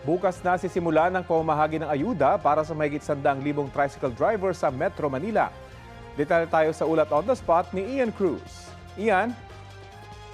Bukas na sisimulan ang pamamahagi ng ayuda para sa mahigit 100,000 tricycle driver sa Metro Manila. Detalye tayo sa ulat on the spot ni Ian Cruz. Ian?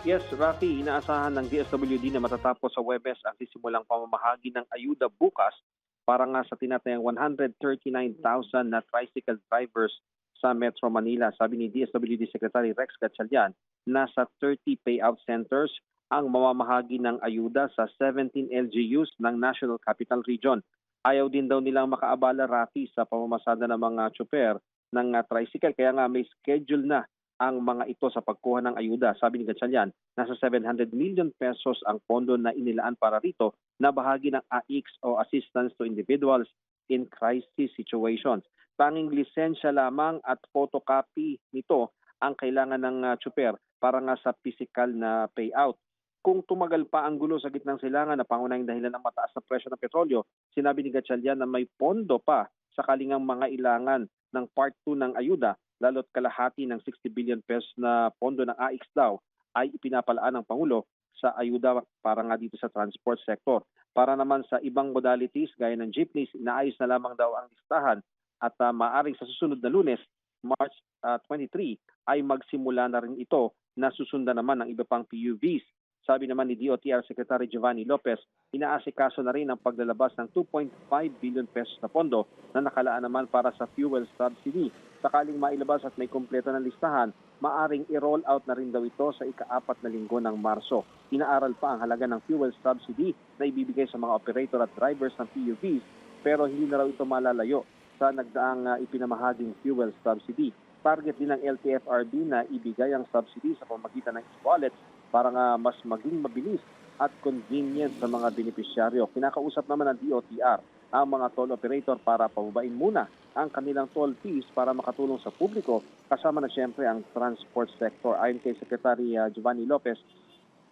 Yes, Rafi, inaasahan ng DSWD na matatapos sa Huwebes ang sisimulang pamamahagi ng ayuda bukas para nga sa tinatayang 139,000 na tricycle drivers sa Metro Manila. Sabi ni DSWD Secretary Rex Gatchalian, nasa 30 payout centers ang mamamahagi ng ayuda sa 17 LGUs ng National Capital Region. Ayaw din daw nilang makaabala, Rafi, sa pamamasada ng mga tsuper ng tricycle. Kaya nga may schedule na ang mga ito sa pagkuha ng ayuda. Sabi ni Gatchalian, nasa 700 million pesos ang pondo na inilaan para rito na bahagi ng AIX o Assistance to Individuals in Crisis Situations. Tanging lisensya lamang at photocopy nito ang kailangan ng tsuper para nga sa physical na payout. Kung tumagal pa ang gulo sa gitnang silangan na pangunahing dahilan ng mataas na presyo ng petrolyo, sinabi ni Gatchalian na may pondo pa sakaling ang mga ilangan ng Part 2 ng ayuda, lalo't kalahati ng 60 billion pesos na pondo ng AIX daw ay ipinapalaan ng Pangulo sa ayuda para nga dito sa transport sector. Para naman sa ibang modalities gaya ng jeepneys, inaayos na lamang daw ang listahan at maaaring sa susunod na Lunes, March 23, ay magsimula na rin ito na susundan naman ng iba pang PUVs. Sabi naman ni DOTR Secretary Giovanni Lopez, inaasikaso na rin ang paglalabas ng 2.5 billion pesos na pondo na nakalaan naman para sa fuel subsidy. Sakaling mailabas at may kumpleto ng listahan, maaring i-roll out na rin daw ito sa ika-4 na linggo ng Marso. Inaaral pa ang halaga ng fuel subsidy na ibibigay sa mga operator at drivers ng PUVs, pero hindi na raw ito malalayo sa nagdaang ipinamahaging fuel subsidy. Target din ng LTFRB na ibigay ang subsidy sa pamamagitan ng e-wallets para nga mas maging mabilis at convenient sa mga benepisyaryo. Kinakausap naman ng DOTR ang mga toll operator para pababain muna ang kanilang toll fees para makatulong sa publiko, kasama na siyempre ang transport sector. Ayon kay Secretary Giovanni Lopez,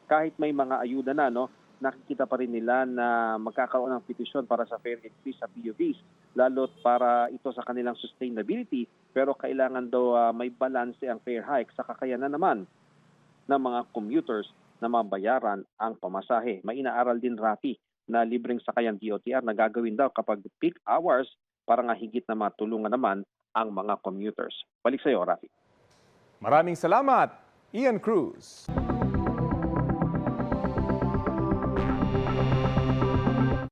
kahit may mga ayuda na, nakikita pa rin nila na magkakaroon ng petisyon para sa fare increase sa PUVs, lalo't para ito sa kanilang sustainability, pero kailangan daw may balance ang fare hike sa kakayanan naman ng mga commuters na mabayaran ang pamasahe. May inaaral din, Rafi, na libreng sakayang DOTR na gagawin daw kapag peak hours para nga higit na matulungan naman ang mga commuters. Balik sa iyo, Rafi. Maraming salamat, Ian Cruz.